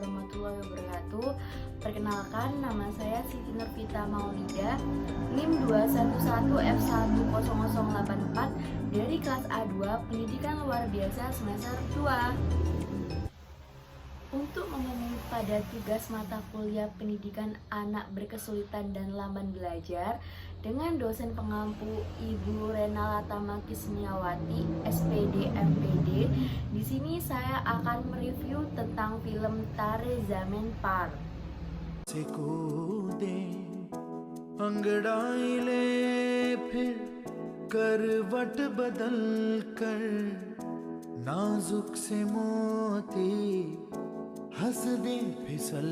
warahmatullahi wabarakatuh. Perkenalkan, nama saya Siti Nurvita Maulida, NIM 211F10084 dari kelas A2 Pendidikan Luar Biasa semester 2. Untuk memenuhi pada tugas mata kuliah pendidikan anak berkesulitan dan lamban belajar dengan dosen pengampu Ibu Renalata Makismiawati, SPD MPD. Di sini saya akan mereview tentang film Tare Zameen Par. अंगड़ाई ले फिर करवट बदल कर नाजुक से मोती हंस दे फिसल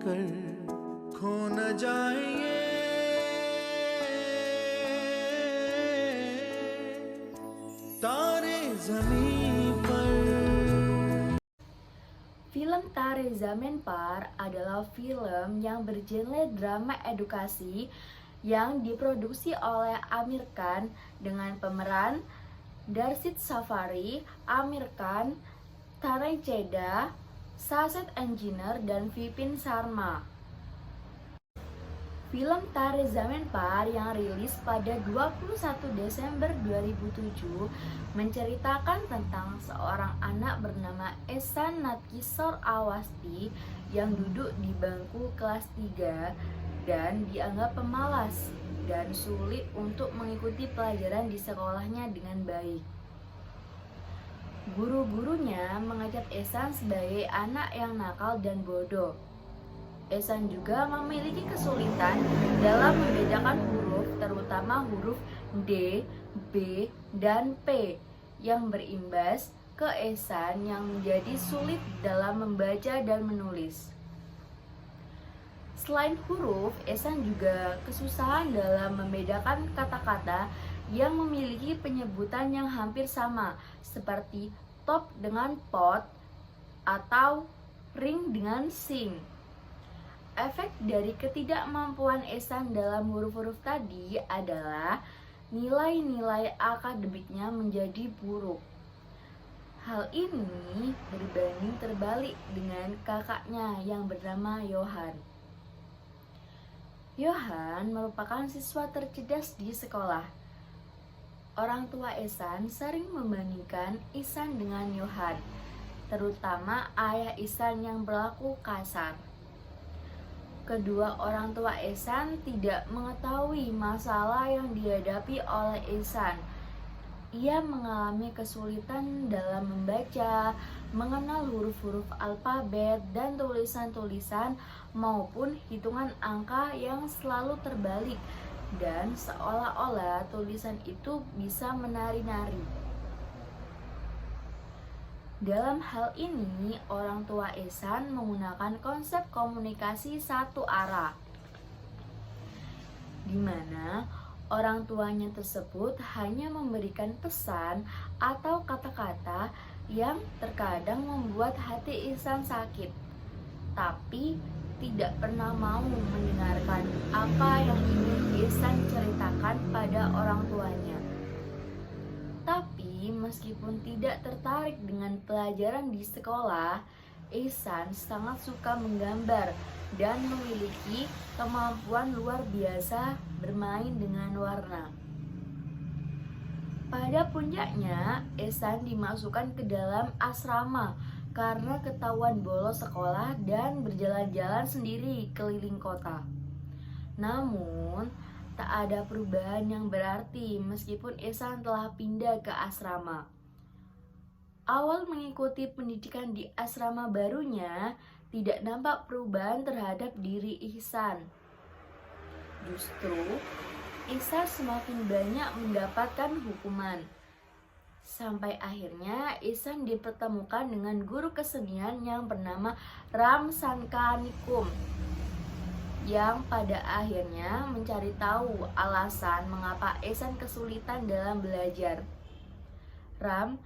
कर खो न जाए तारे ज़मीं पर. Film Tare Zameen Par adalah film yang bergenre drama edukasi yang diproduksi oleh Aamir Khan dengan pemeran Darshit Safari, Aamir Khan, Tanay Cheda, Sachet Engineer, dan Vipin Sharma. Film Tare Zameen Par yang rilis pada 21 Desember 2007 menceritakan tentang seorang anak bernama Ehsan Natkishore Awasthi yang duduk di bangku kelas 3 dan dianggap pemalas dan sulit untuk mengikuti pelajaran di sekolahnya dengan baik. Guru-gurunya mengecap Ehsan sebagai anak yang nakal dan bodoh. Ehsan juga memiliki kesulitan dalam membedakan huruf, terutama huruf D, B, dan P, yang berimbas ke Ehsan yang menjadi sulit dalam membaca dan menulis. Selain huruf, Ehsan juga kesusahan dalam membedakan kata-kata yang memiliki penyebutan yang hampir sama, seperti top dengan pot atau ring dengan sing. Efek dari ketidakmampuan Ehsan dalam huruf-huruf tadi adalah nilai-nilai akademiknya menjadi buruk. Hal ini berbanding terbalik dengan kakaknya yang bernama Yohan. Yohan merupakan siswa tercerdas di sekolah. Orang tua Ehsan sering membandingkan Ehsan dengan Yohan, terutama ayah Ehsan yang berlaku kasar. Kedua orang tua Ehsan tidak mengetahui masalah yang dihadapi oleh Ehsan. Ia mengalami kesulitan dalam membaca, mengenal huruf-huruf alfabet dan tulisan-tulisan maupun hitungan angka yang selalu terbalik dan seolah-olah tulisan itu bisa menari-nari. Dalam hal ini, orang tua Ehsan menggunakan konsep komunikasi satu arah, di mana orang tuanya tersebut hanya memberikan pesan atau kata-kata yang terkadang membuat hati Ehsan sakit, tapi tidak pernah mau mendengarkan apa yang ingin Ehsan ceritakan pada orang tuanya. Tapi meskipun tidak tertarik dengan pelajaran di sekolah, Ehsan sangat suka menggambar dan memiliki kemampuan luar biasa bermain dengan warna. Pada puncaknya, Ehsan dimasukkan ke dalam asrama karena ketahuan bolos sekolah dan berjalan-jalan sendiri keliling kota. Namun, tak ada perubahan yang berarti meskipun Ehsan telah pindah ke asrama. Awal mengikuti pendidikan di asrama barunya, tidak nampak perubahan terhadap diri Ehsan. Justru, Ehsan semakin banyak mendapatkan hukuman. Sampai akhirnya Ehsan dipertemukan dengan guru kesenian yang bernama Ram Sankanikum, yang pada akhirnya mencari tahu alasan mengapa Ehsan kesulitan dalam belajar. Ram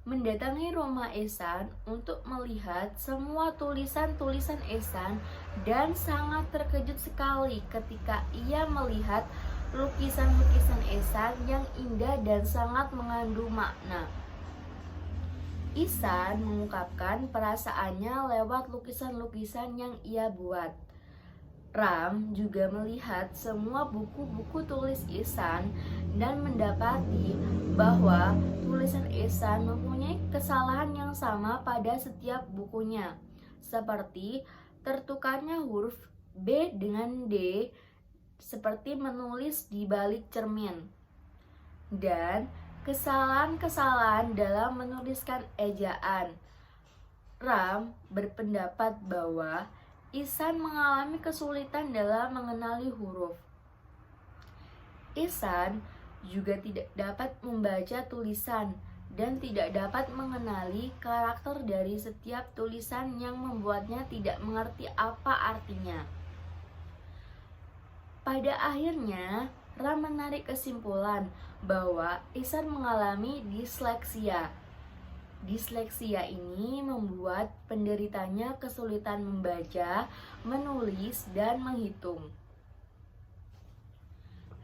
mendatangi rumah Ehsan untuk melihat semua tulisan-tulisan Ehsan dan sangat terkejut sekali ketika ia melihat lukisan-lukisan Ehsan yang indah dan sangat mengandung makna. Ihsan mengungkapkan perasaannya lewat lukisan-lukisan yang ia buat. Ram juga melihat semua buku-buku tulis Ihsan dan mendapati bahwa tulisan Ihsan mempunyai kesalahan yang sama pada setiap bukunya, seperti tertukarnya huruf B dengan D seperti menulis di balik cermin, dan kesalahan-kesalahan dalam menuliskan ejaan. Ram berpendapat bahwa Ihsan mengalami kesulitan dalam mengenali huruf. Ihsan juga tidak dapat membaca tulisan dan tidak dapat mengenali karakter dari setiap tulisan yang membuatnya tidak mengerti apa artinya. Pada akhirnya, Ram menarik kesimpulan bahwa Ihsan mengalami disleksia. Disleksia ini membuat penderitanya kesulitan membaca, menulis, dan menghitung.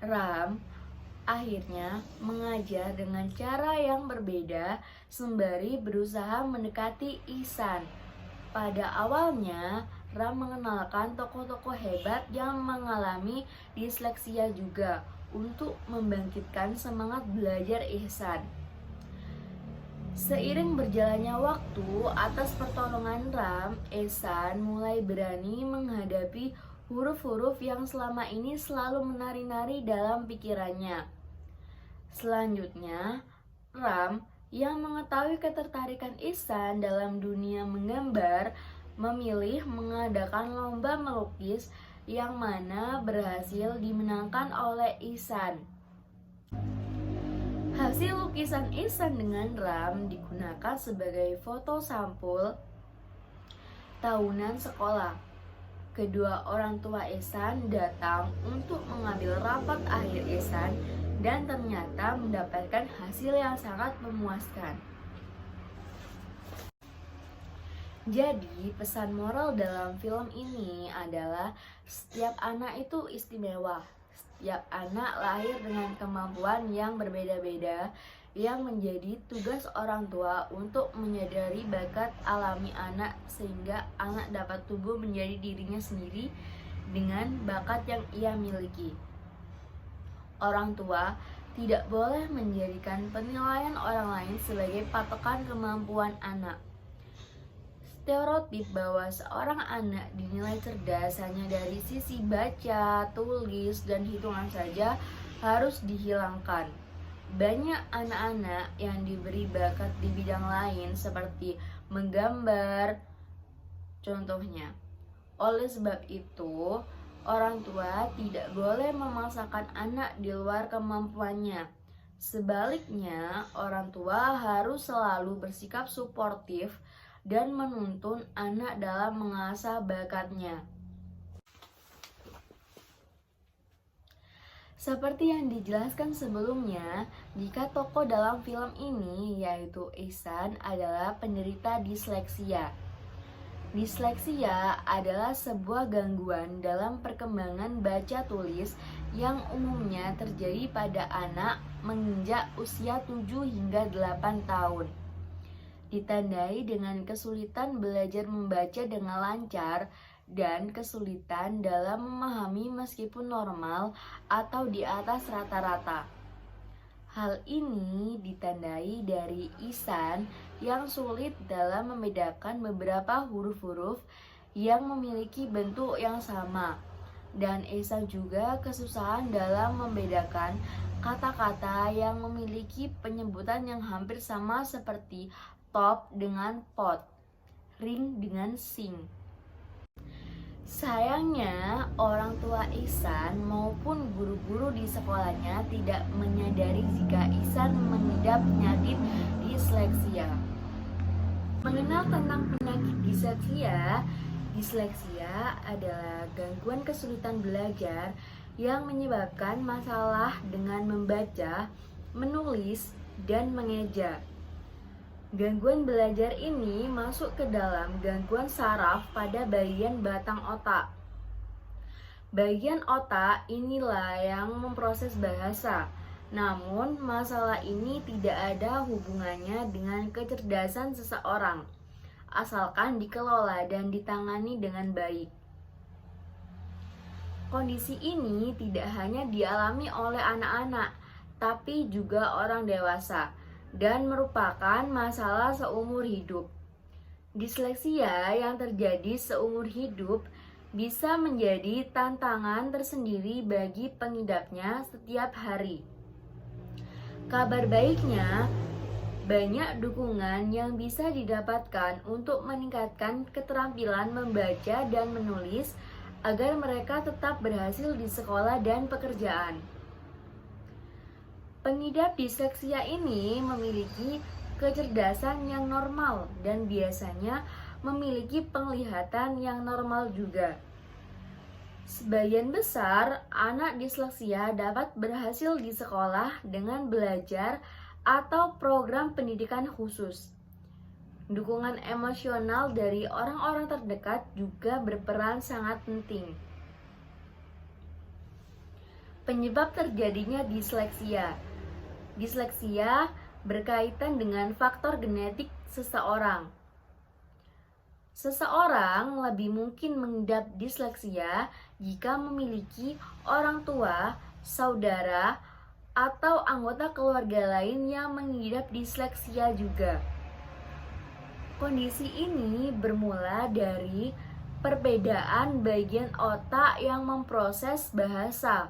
Ram akhirnya mengajar dengan cara yang berbeda sembari berusaha mendekati Ihsan. Pada awalnya, Ram mengenalkan tokoh-tokoh hebat yang mengalami disleksia juga untuk membangkitkan semangat belajar Ihsan. Seiring berjalannya waktu, atas pertolongan Ram, Ihsan mulai berani menghadapi huruf-huruf yang selama ini selalu menari-nari dalam pikirannya. Selanjutnya, Ram yang mengetahui ketertarikan Ihsan dalam dunia menggambar memilih mengadakan lomba melukis yang mana berhasil dimenangkan oleh Ihsan. Hasil lukisan Ihsan dengan Ram digunakan sebagai foto sampul tahunan sekolah. Kedua orang tua Ihsan datang untuk mengambil rapot akhir Ihsan dan ternyata mendapatkan hasil yang sangat memuaskan. Jadi, pesan moral dalam film ini adalah setiap anak itu istimewa. Setiap anak lahir dengan kemampuan yang berbeda-beda, yang menjadi tugas orang tua untuk menyadari bakat alami anak sehingga anak dapat tumbuh menjadi dirinya sendiri dengan bakat yang ia miliki. Orang tua tidak boleh menjadikan penilaian orang lain sebagai patokan kemampuan anak. Stereotip bahwa seorang anak dinilai cerdas hanya dari sisi baca, tulis, dan hitungan saja harus dihilangkan. Banyak anak-anak yang diberi bakat di bidang lain seperti menggambar, contohnya. Oleh sebab itu, orang tua tidak boleh memaksakan anak di luar kemampuannya. Sebaliknya, orang tua harus selalu bersikap suportif dan menuntun anak dalam mengasah bakatnya. Seperti yang dijelaskan sebelumnya, jika tokoh dalam film ini yaitu Ihsan adalah penderita disleksia. Disleksia adalah sebuah gangguan dalam perkembangan baca tulis yang umumnya terjadi pada anak menginjak usia 7 hingga 8 tahun. Ditandai dengan kesulitan belajar membaca dengan lancar dan kesulitan dalam memahami meskipun normal atau di atas rata-rata. Hal ini ditandai dari Ihsan yang sulit dalam membedakan beberapa huruf-huruf yang memiliki bentuk yang sama, dan Ihsan juga kesusahan dalam membedakan kata-kata yang memiliki penyebutan yang hampir sama seperti top dengan pot, ring dengan sing. Sayangnya, orang tua Ihsan maupun guru-guru di sekolahnya tidak menyadari jika Ihsan mengidap penyakit disleksia. Mengenal tentang penyakit disleksia adalah gangguan kesulitan belajar yang menyebabkan masalah dengan membaca, menulis, dan mengeja. Gangguan belajar ini masuk ke dalam gangguan saraf pada bagian batang otak. Bagian otak inilah yang memproses bahasa, Namun, masalah ini tidak ada hubungannya dengan kecerdasan seseorang, asalkan dikelola dan ditangani dengan baik. Kondisi ini tidak hanya dialami oleh anak-anak, tapi juga orang dewasa, dan merupakan masalah seumur hidup. Disleksia yang terjadi seumur hidup bisa menjadi tantangan tersendiri bagi pengidapnya setiap hari. Kabar baiknya, banyak dukungan yang bisa didapatkan untuk meningkatkan keterampilan membaca dan menulis agar mereka tetap berhasil di sekolah dan pekerjaan. Pengidap disleksia ini memiliki kecerdasan yang normal dan biasanya memiliki penglihatan yang normal juga. Sebagian besar anak disleksia dapat berhasil di sekolah dengan belajar atau program pendidikan khusus. Dukungan emosional dari orang-orang terdekat juga berperan sangat penting. Penyebab terjadinya disleksia. Disleksia berkaitan dengan faktor genetik seseorang. Seseorang lebih mungkin mengidap disleksia jika memiliki orang tua, saudara, atau anggota keluarga lain yang mengidap disleksia juga. Kondisi ini bermula dari perbedaan bagian otak yang memproses bahasa.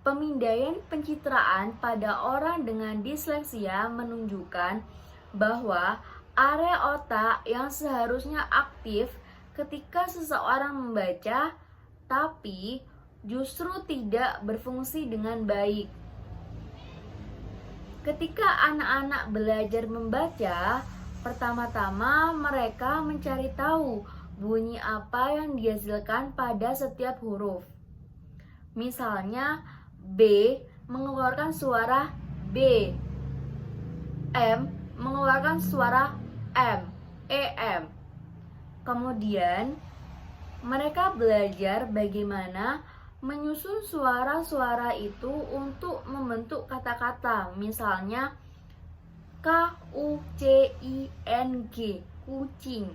Pemindaian pencitraan pada orang dengan disleksia menunjukkan bahwa area otak yang seharusnya aktif ketika seseorang membaca, tapi justru tidak berfungsi dengan baik. Ketika anak-anak belajar membaca, pertama-tama mereka mencari tahu bunyi apa yang dihasilkan pada setiap huruf. Misalnya, B mengeluarkan suara B, M mengeluarkan suara M, EM. Kemudian, mereka belajar bagaimana menyusun suara-suara itu untuk membentuk kata-kata. Misalnya, KUCING, kucing.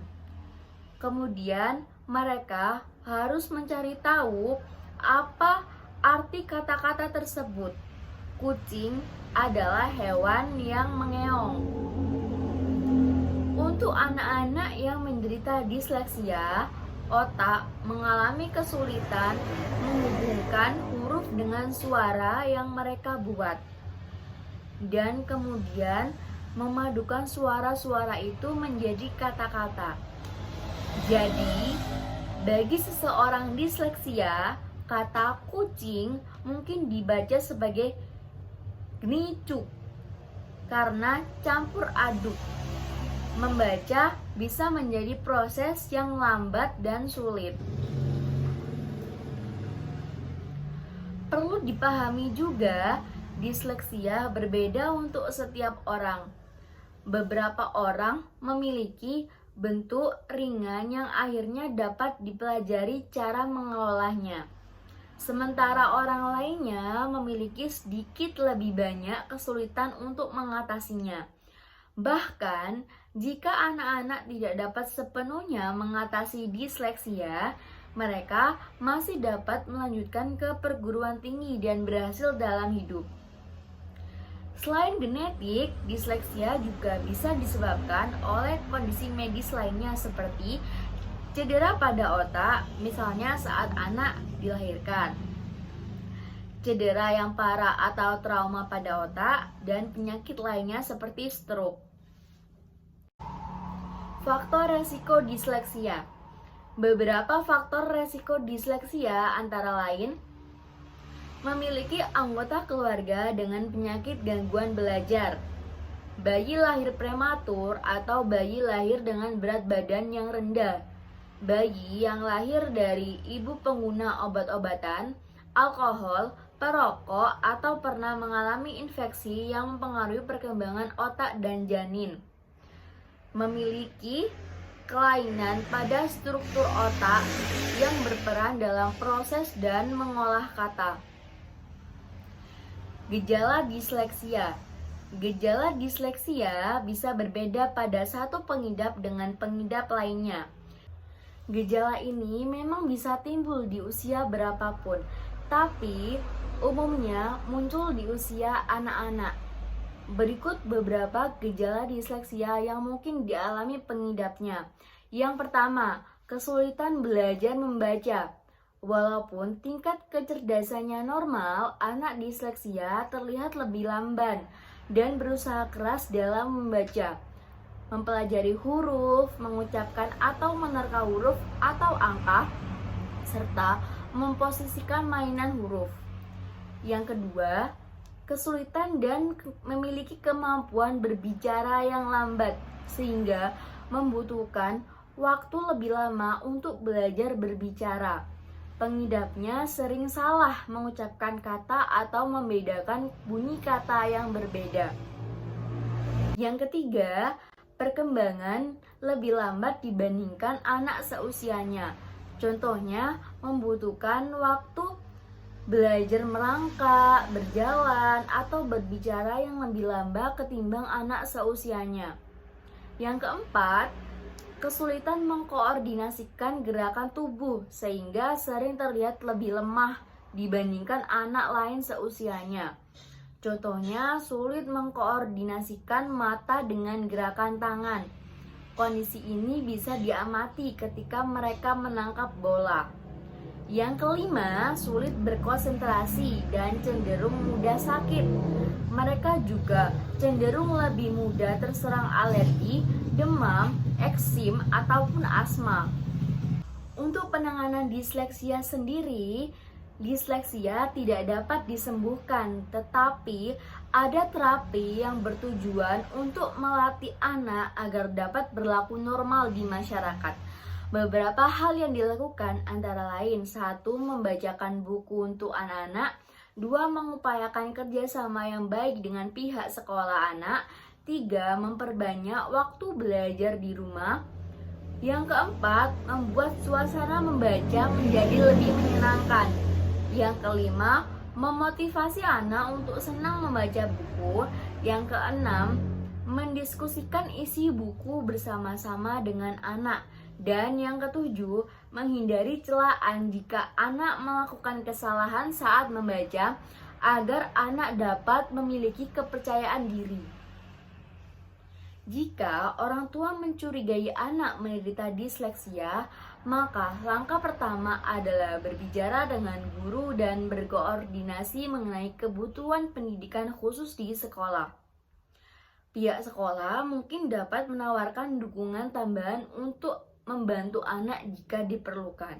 Kemudian mereka harus mencari tahu apa arti kata-kata tersebut. Kucing adalah hewan yang mengeong. Untuk anak-anak yang menderita disleksia, otak mengalami kesulitan menghubungkan huruf dengan suara yang mereka buat, dan kemudian memadukan suara-suara itu menjadi kata-kata. Jadi, bagi seseorang disleksia, kata kucing mungkin dibaca sebagai gnicuk karena campur aduk. Membaca bisa menjadi proses yang lambat dan sulit. Perlu dipahami juga, disleksia berbeda untuk setiap orang. Beberapa orang memiliki bentuk ringan yang akhirnya dapat dipelajari cara mengelolanya. Sementara orang lainnya memiliki sedikit lebih banyak kesulitan untuk mengatasinya. Bahkan, jika anak-anak tidak dapat sepenuhnya mengatasi disleksia, mereka masih dapat melanjutkan ke perguruan tinggi dan berhasil dalam hidup. Selain genetik, disleksia juga bisa disebabkan oleh kondisi medis lainnya seperti cedera pada otak, misalnya saat anak dilahirkan, cedera yang parah atau trauma pada otak, dan penyakit lainnya seperti stroke. Faktor resiko disleksia. Beberapa faktor resiko disleksia antara lain memiliki anggota keluarga dengan penyakit gangguan belajar, bayi lahir prematur atau bayi lahir dengan berat badan yang rendah, bayi yang lahir dari ibu pengguna obat-obatan, alkohol, perokok, atau pernah mengalami infeksi yang mempengaruhi perkembangan otak dan janin, memiliki kelainan pada struktur otak yang berperan dalam proses dan mengolah kata. Gejala disleksia. Gejala disleksia bisa berbeda pada satu pengidap dengan pengidap lainnya. Gejala ini memang bisa timbul di usia berapapun, tapi umumnya muncul di usia anak-anak. Berikut beberapa gejala disleksia yang mungkin dialami pengidapnya. Yang pertama, kesulitan belajar membaca. Walaupun tingkat kecerdasannya normal, anak disleksia terlihat lebih lamban dan berusaha keras dalam membaca, mempelajari huruf, mengucapkan atau menerka huruf atau angka, serta memposisikan mainan huruf. Yang kedua, kesulitan dan memiliki kemampuan berbicara yang lambat, sehingga membutuhkan waktu lebih lama untuk belajar berbicara. Pengidapnya sering salah mengucapkan kata atau membedakan bunyi kata yang berbeda. Yang ketiga, perkembangan lebih lambat dibandingkan anak seusianya. Contohnya, membutuhkan waktu belajar merangkak, berjalan, atau berbicara yang lebih lambat ketimbang anak seusianya. Yang keempat, kesulitan mengkoordinasikan gerakan tubuh sehingga sering terlihat lebih lemah dibandingkan anak lain seusianya. Contohnya, sulit mengkoordinasikan mata dengan gerakan tangan. Kondisi ini bisa diamati ketika mereka menangkap bola. Yang kelima, sulit berkonsentrasi dan cenderung mudah sakit. Mereka juga cenderung lebih mudah terserang alergi, demam, eksim, ataupun asma. Untuk penanganan disleksia sendiri, disleksia tidak dapat disembuhkan, tetapi ada terapi yang bertujuan untuk melatih anak agar dapat berlaku normal di masyarakat. Beberapa hal yang dilakukan antara lain: 1. Membacakan buku untuk anak-anak. 2. Mengupayakan kerjasama yang baik dengan pihak sekolah anak. 3. Memperbanyak waktu belajar di rumah. Yang keempat, membuat suasana membaca menjadi lebih menyenangkan. Yang kelima, memotivasi anak untuk senang membaca buku. Yang keenam, mendiskusikan isi buku bersama-sama dengan anak. Dan yang ketujuh, menghindari celaan jika anak melakukan kesalahan saat membaca agar anak dapat memiliki kepercayaan diri. Jika orang tua mencurigai anak menderita disleksia, maka langkah pertama adalah berbicara dengan guru dan berkoordinasi mengenai kebutuhan pendidikan khusus di sekolah. Pihak sekolah mungkin dapat menawarkan dukungan tambahan untuk membantu anak jika diperlukan.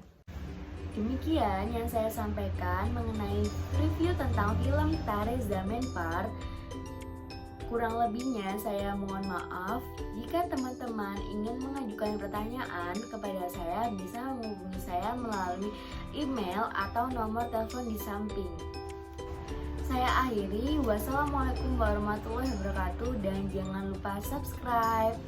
Demikian yang saya sampaikan mengenai review tentang film Tare Zameen Par. Kurang lebihnya saya mohon maaf. Jika teman-teman ingin mengajukan pertanyaan kepada saya, bisa menghubungi saya melalui email atau nomor telepon di samping. Saya akhiri, wassalamualaikum warahmatullahi wabarakatuh, dan jangan lupa subscribe.